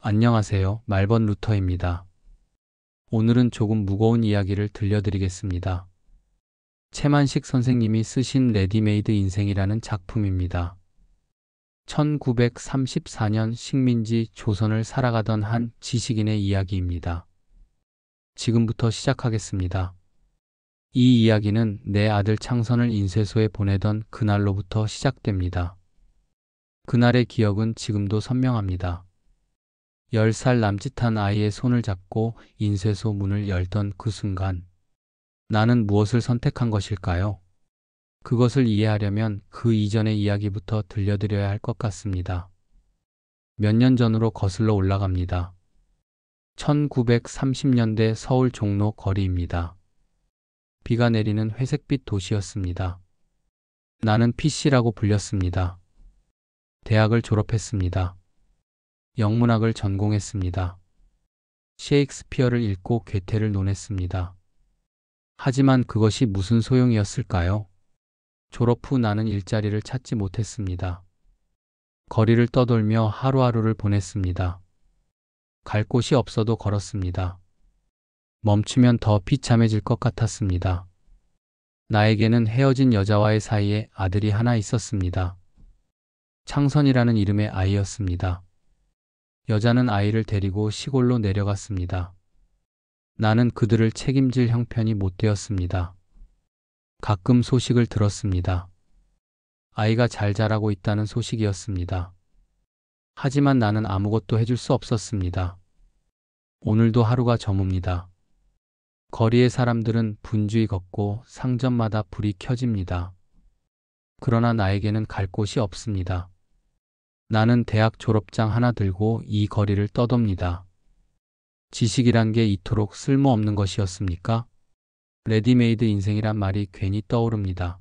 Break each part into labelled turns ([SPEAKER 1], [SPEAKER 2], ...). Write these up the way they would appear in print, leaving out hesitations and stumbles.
[SPEAKER 1] 안녕하세요. 말번 루터입니다. 오늘은 조금 무거운 이야기를 들려드리겠습니다. 채만식 선생님이 쓰신 레디메이드 인생이라는 작품입니다. 1934년 식민지 조선을 살아가던 한 지식인의 이야기입니다. 지금부터 시작하겠습니다. 이 이야기는 내 아들 창선을 인쇄소에 보내던 그날로부터 시작됩니다. 그날의 기억은 지금도 선명합니다. 10살 남짓한 아이의 손을 잡고 인쇄소 문을 열던 그 순간, 나는 무엇을 선택한 것일까요? 그것을 이해하려면 그 이전의 이야기부터 들려드려야 할 것 같습니다. 몇 년 전으로 거슬러 올라갑니다. 1930년대 서울 종로 거리입니다. 비가 내리는 회색빛 도시였습니다. 나는 PC라고 불렸습니다. 대학을 졸업했습니다. 영문학을 전공했습니다. 셰익스피어를 읽고 괴테를 논했습니다. 하지만 그것이 무슨 소용이었을까요? 졸업 후 나는 일자리를 찾지 못했습니다. 거리를 떠돌며 하루하루를 보냈습니다. 갈 곳이 없어도 걸었습니다. 멈추면 더 비참해질 것 같았습니다. 나에게는 헤어진 여자와의 사이에 아들이 하나 있었습니다. 창선이라는 이름의 아이였습니다. 여자는 아이를 데리고 시골로 내려갔습니다. 나는 그들을 책임질 형편이 못 되었습니다. 가끔 소식을 들었습니다. 아이가 잘 자라고 있다는 소식이었습니다. 하지만 나는 아무것도 해줄 수 없었습니다. 오늘도 하루가 저뭅니다. 거리의 사람들은 분주히 걷고 상점마다 불이 켜집니다. 그러나 나에게는 갈 곳이 없습니다. 나는 대학 졸업장 하나 들고 이 거리를 떠돕니다. 지식이란 게 이토록 쓸모없는 것이었습니까? 레디메이드 인생이란 말이 괜히 떠오릅니다.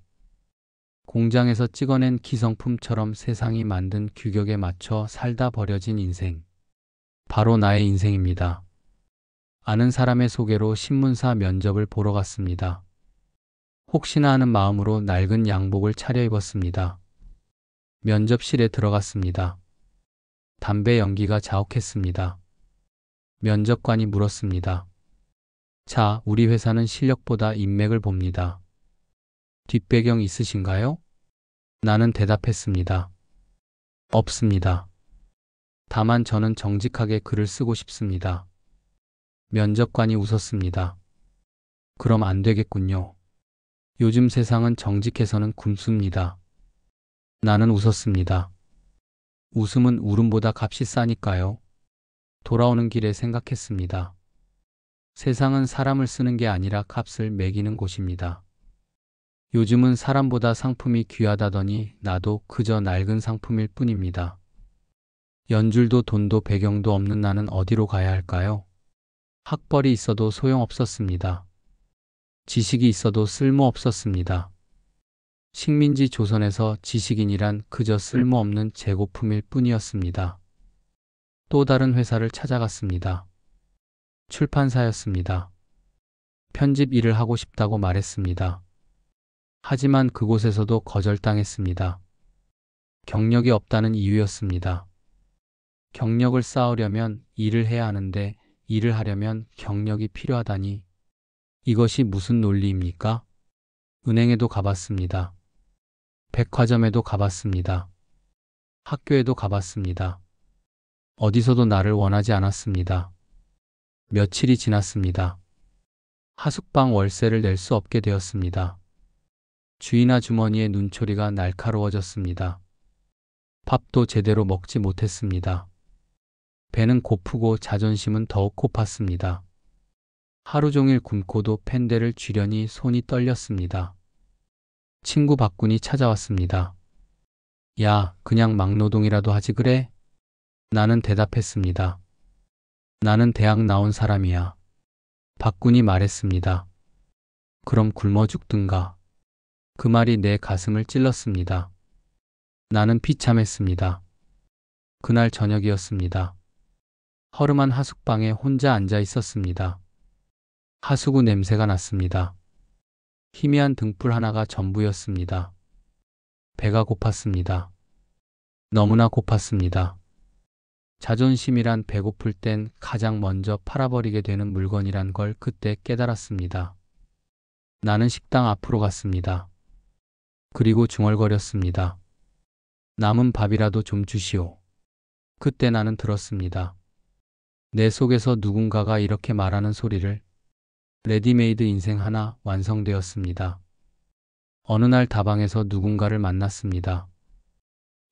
[SPEAKER 1] 공장에서 찍어낸 기성품처럼 세상이 만든 규격에 맞춰 살다 버려진 인생. 바로 나의 인생입니다. 아는 사람의 소개로 신문사 면접을 보러 갔습니다. 혹시나 하는 마음으로 낡은 양복을 차려입었습니다. 면접실에 들어갔습니다. 담배 연기가 자욱했습니다. 면접관이 물었습니다. 자, 우리 회사는 실력보다 인맥을 봅니다. 뒷배경 있으신가요? 나는 대답했습니다. 없습니다. 다만 저는 정직하게 글을 쓰고 싶습니다. 면접관이 웃었습니다. 그럼 안 되겠군요. 요즘 세상은 정직해서는 굼습니다. 나는 웃었습니다. 웃음은 울음보다 값이 싸니까요. 돌아오는 길에 생각했습니다. 세상은 사람을 쓰는 게 아니라 값을 매기는 곳입니다. 요즘은 사람보다 상품이 귀하다더니 나도 그저 낡은 상품일 뿐입니다. 연줄도 돈도 배경도 없는 나는 어디로 가야 할까요? 학벌이 있어도 소용없었습니다. 지식이 있어도 쓸모없었습니다. 식민지 조선에서 지식인이란 그저 쓸모없는 재고품일 뿐이었습니다. 또 다른 회사를 찾아갔습니다. 출판사였습니다. 편집 일을 하고 싶다고 말했습니다. 하지만 그곳에서도 거절당했습니다. 경력이 없다는 이유였습니다. 경력을 쌓으려면 일을 해야 하는데 일을 하려면 경력이 필요하다니. 이것이 무슨 논리입니까? 은행에도 가봤습니다. 백화점에도 가봤습니다. 학교에도 가봤습니다. 어디서도 나를 원하지 않았습니다. 며칠이 지났습니다. 하숙방 월세를 낼 수 없게 되었습니다. 주인 아주머니의 눈초리가 날카로워졌습니다. 밥도 제대로 먹지 못했습니다. 배는 고프고 자존심은 더욱 고팠습니다. 하루 종일 굶고도 펜대를 쥐려니 손이 떨렸습니다. 친구 박군이 찾아왔습니다. 야, 그냥 막노동이라도 하지 그래? 나는 대답했습니다. 나는 대학 나온 사람이야. 박군이 말했습니다. 그럼 굶어 죽든가. 그 말이 내 가슴을 찔렀습니다. 나는 비참했습니다. 그날 저녁이었습니다. 허름한 하숙방에 혼자 앉아 있었습니다. 하수구 냄새가 났습니다. 희미한 등불 하나가 전부였습니다. 배가 고팠습니다. 너무나 고팠습니다. 자존심이란 배고플 땐 가장 먼저 팔아버리게 되는 물건이란 걸 그때 깨달았습니다. 나는 식당 앞으로 갔습니다. 그리고 중얼거렸습니다. 남은 밥이라도 좀 주시오. 그때 나는 들었습니다. 내 속에서 누군가가 이렇게 말하는 소리를. 레디메이드 인생 하나 완성되었습니다. 어느 날 다방에서 누군가를 만났습니다.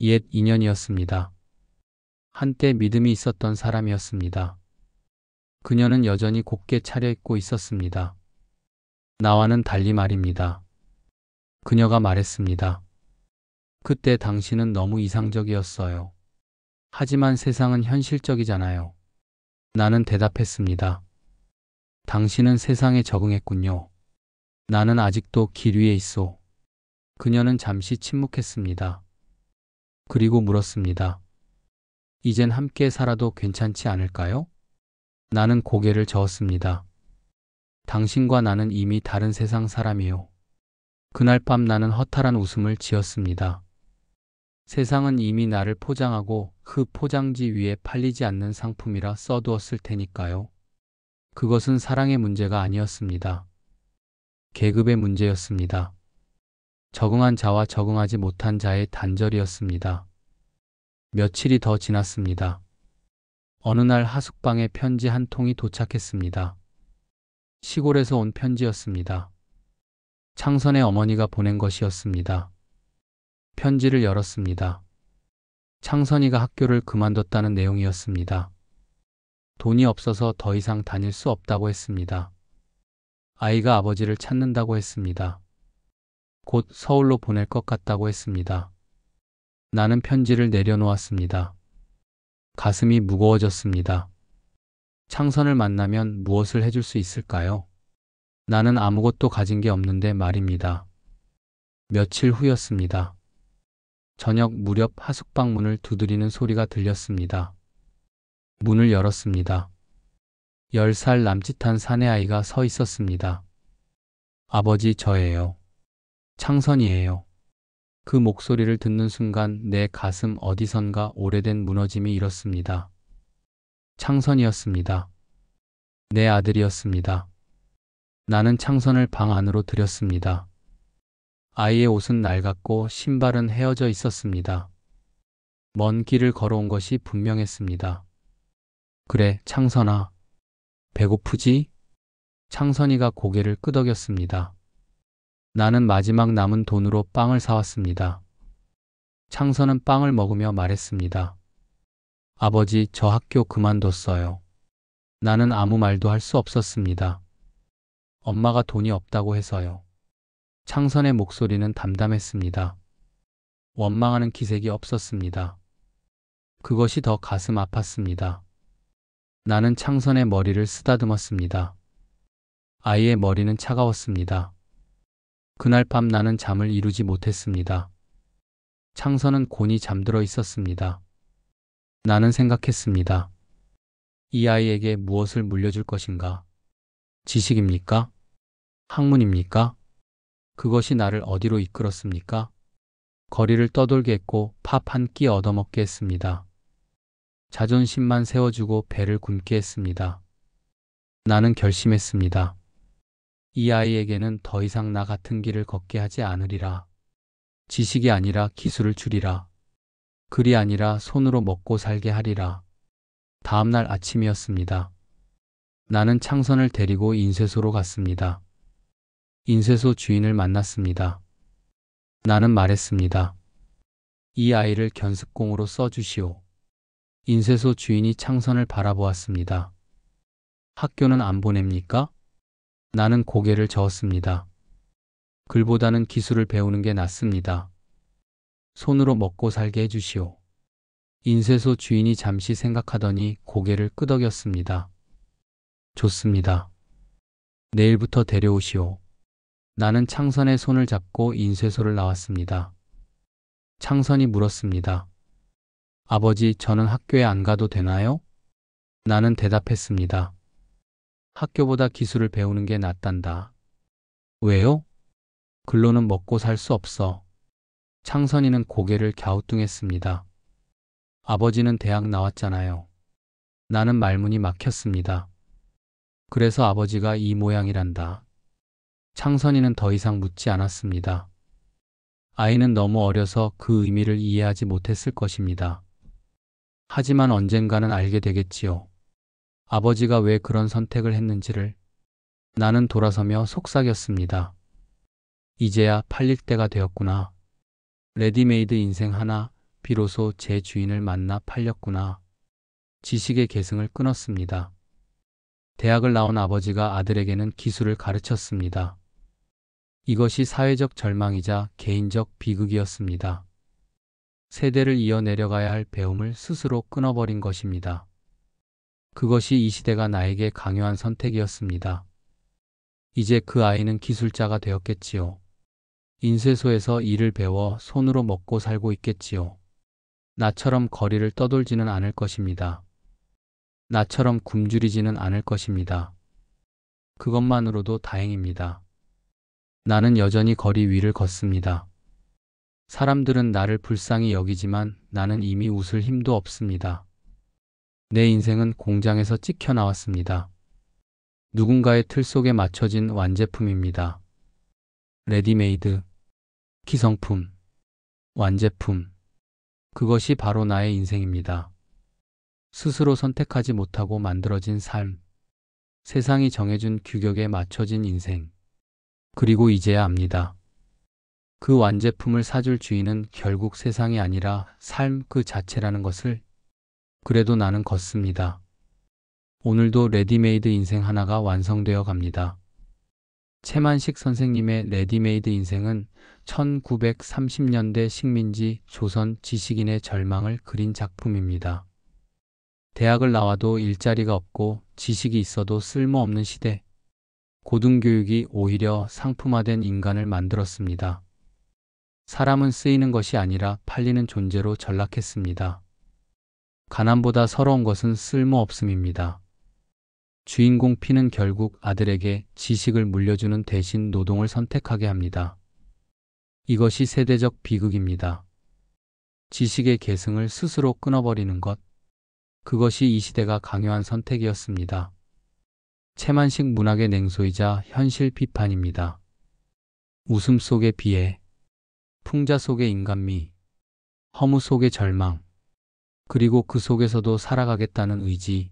[SPEAKER 1] 옛 인연이었습니다. 한때 믿음이 있었던 사람이었습니다. 그녀는 여전히 곱게 차려입고 있었습니다. 나와는 달리 말입니다. 그녀가 말했습니다. 그때 당신은 너무 이상적이었어요. 하지만 세상은 현실적이잖아요. 나는 대답했습니다. 당신은 세상에 적응했군요. 나는 아직도 길 위에 있소. 그녀는 잠시 침묵했습니다. 그리고 물었습니다. 이젠 함께 살아도 괜찮지 않을까요? 나는 고개를 저었습니다. 당신과 나는 이미 다른 세상 사람이요. 그날 밤 나는 허탈한 웃음을 지었습니다. 세상은 이미 나를 포장하고 그 포장지 위에 팔리지 않는 상품이라 써두었을 테니까요. 그것은 사랑의 문제가 아니었습니다. 계급의 문제였습니다. 적응한 자와 적응하지 못한 자의 단절이었습니다. 며칠이 더 지났습니다. 어느 날 하숙방에 편지 한 통이 도착했습니다. 시골에서 온 편지였습니다. 창선의 어머니가 보낸 것이었습니다. 편지를 열었습니다. 창선이가 학교를 그만뒀다는 내용이었습니다. 돈이 없어서 더 이상 다닐 수 없다고 했습니다. 아이가 아버지를 찾는다고 했습니다. 곧 서울로 보낼 것 같다고 했습니다. 나는 편지를 내려놓았습니다. 가슴이 무거워졌습니다. 창선을 만나면 무엇을 해줄 수 있을까요? 나는 아무것도 가진 게 없는데 말입니다. 며칠 후였습니다. 저녁 무렵 하숙방 문을 두드리는 소리가 들렸습니다. 문을 열었습니다. 10살 남짓한 사내아이가 서 있었습니다. 아버지, 저예요. 창선이에요. 그 목소리를 듣는 순간 내 가슴 어디선가 오래된 무너짐이 일었습니다. 창선이었습니다. 내 아들이었습니다. 나는 창선을 방 안으로 들였습니다. 아이의 옷은 낡았고 신발은 헤어져 있었습니다. 먼 길을 걸어온 것이 분명했습니다. 그래, 창선아. 배고프지? 창선이가 고개를 끄덕였습니다. 나는 마지막 남은 돈으로 빵을 사왔습니다. 창선은 빵을 먹으며 말했습니다. 아버지, 저 학교 그만뒀어요. 나는 아무 말도 할 수 없었습니다. 엄마가 돈이 없다고 해서요. 창선의 목소리는 담담했습니다. 원망하는 기색이 없었습니다. 그것이 더 가슴 아팠습니다. 나는 창선의 머리를 쓰다듬었습니다. 아이의 머리는 차가웠습니다. 그날 밤 나는 잠을 이루지 못했습니다. 창선은 곤히 잠들어 있었습니다. 나는 생각했습니다. 이 아이에게 무엇을 물려줄 것인가? 지식입니까? 학문입니까? 그것이 나를 어디로 이끌었습니까? 거리를 떠돌게 했고 밥 한 끼 얻어먹게 했습니다. 자존심만 세워주고 배를 굶게 했습니다. 나는 결심했습니다. 이 아이에게는 더 이상 나 같은 길을 걷게 하지 않으리라. 지식이 아니라 기술을 주리라. 글이 아니라 손으로 먹고 살게 하리라. 다음 날 아침이었습니다. 나는 창선을 데리고 인쇄소로 갔습니다. 인쇄소 주인을 만났습니다. 나는 말했습니다. 이 아이를 견습공으로 써주시오. 인쇄소 주인이 창선을 바라보았습니다. 학교는 안 보냅니까? 나는 고개를 저었습니다. 글보다는 기술을 배우는 게 낫습니다. 손으로 먹고 살게 해주시오. 인쇄소 주인이 잠시 생각하더니 고개를 끄덕였습니다. 좋습니다. 내일부터 데려오시오. 나는 창선의 손을 잡고 인쇄소를 나왔습니다. 창선이 물었습니다. 아버지, 저는 학교에 안 가도 되나요? 나는 대답했습니다. 학교보다 기술을 배우는 게 낫단다. 왜요? 글로는 먹고 살 수 없어. 창선이는 고개를 갸우뚱했습니다. 아버지는 대학 나왔잖아요. 나는 말문이 막혔습니다. 그래서 아버지가 이 모양이란다. 창선이는 더 이상 묻지 않았습니다. 아이는 너무 어려서 그 의미를 이해하지 못했을 것입니다. 하지만 언젠가는 알게 되겠지요. 아버지가 왜 그런 선택을 했는지를. 나는 돌아서며 속삭였습니다. 이제야 팔릴 때가 되었구나. 레디메이드 인생 하나, 비로소 제 주인을 만나 팔렸구나. 지식의 계승을 끊었습니다. 대학을 나온 아버지가 아들에게는 기술을 가르쳤습니다. 이것이 사회적 절망이자 개인적 비극이었습니다. 세대를 이어 내려가야 할 배움을 스스로 끊어버린 것입니다. 그것이 이 시대가 나에게 강요한 선택이었습니다. 이제 그 아이는 기술자가 되었겠지요. 인쇄소에서 일을 배워 손으로 먹고 살고 있겠지요. 나처럼 거리를 떠돌지는 않을 것입니다. 나처럼 굶주리지는 않을 것입니다. 그것만으로도 다행입니다. 나는 여전히 거리 위를 걷습니다. 사람들은 나를 불쌍히 여기지만 나는 이미 웃을 힘도 없습니다. 내 인생은 공장에서 찍혀 나왔습니다. 누군가의 틀 속에 맞춰진 완제품입니다. 레디메이드, 기성품, 완제품. 그것이 바로 나의 인생입니다. 스스로 선택하지 못하고 만들어진 삶. 세상이 정해준 규격에 맞춰진 인생. 그리고 이제야 압니다. 그 완제품을 사줄 주인은 결국 세상이 아니라 삶 그 자체라는 것을. 그래도 나는 걷습니다. 오늘도 레디메이드 인생 하나가 완성되어 갑니다. 채만식 선생님의 레디메이드 인생은 1930년대 식민지 조선 지식인의 절망을 그린 작품입니다. 대학을 나와도 일자리가 없고 지식이 있어도 쓸모없는 시대. 고등교육이 오히려 상품화된 인간을 만들었습니다. 사람은 쓰이는 것이 아니라 팔리는 존재로 전락했습니다. 가난보다 서러운 것은 쓸모없음입니다. 주인공 P는 결국 아들에게 지식을 물려주는 대신 노동을 선택하게 합니다. 이것이 세대적 비극입니다. 지식의 계승을 스스로 끊어버리는 것. 그것이 이 시대가 강요한 선택이었습니다. 채만식 문학의 냉소이자 현실 비판입니다. 웃음 속의 비애, 풍자 속의 인간미, 허무 속의 절망, 그리고 그 속에서도 살아가겠다는 의지.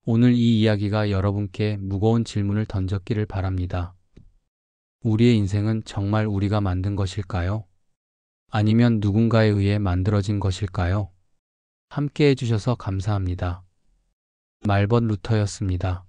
[SPEAKER 1] 오늘 이 이야기가 여러분께 무거운 질문을 던졌기를 바랍니다. 우리의 인생은 정말 우리가 만든 것일까요? 아니면 누군가에 의해 만들어진 것일까요? 함께 해주셔서 감사합니다. 말벗 루터였습니다.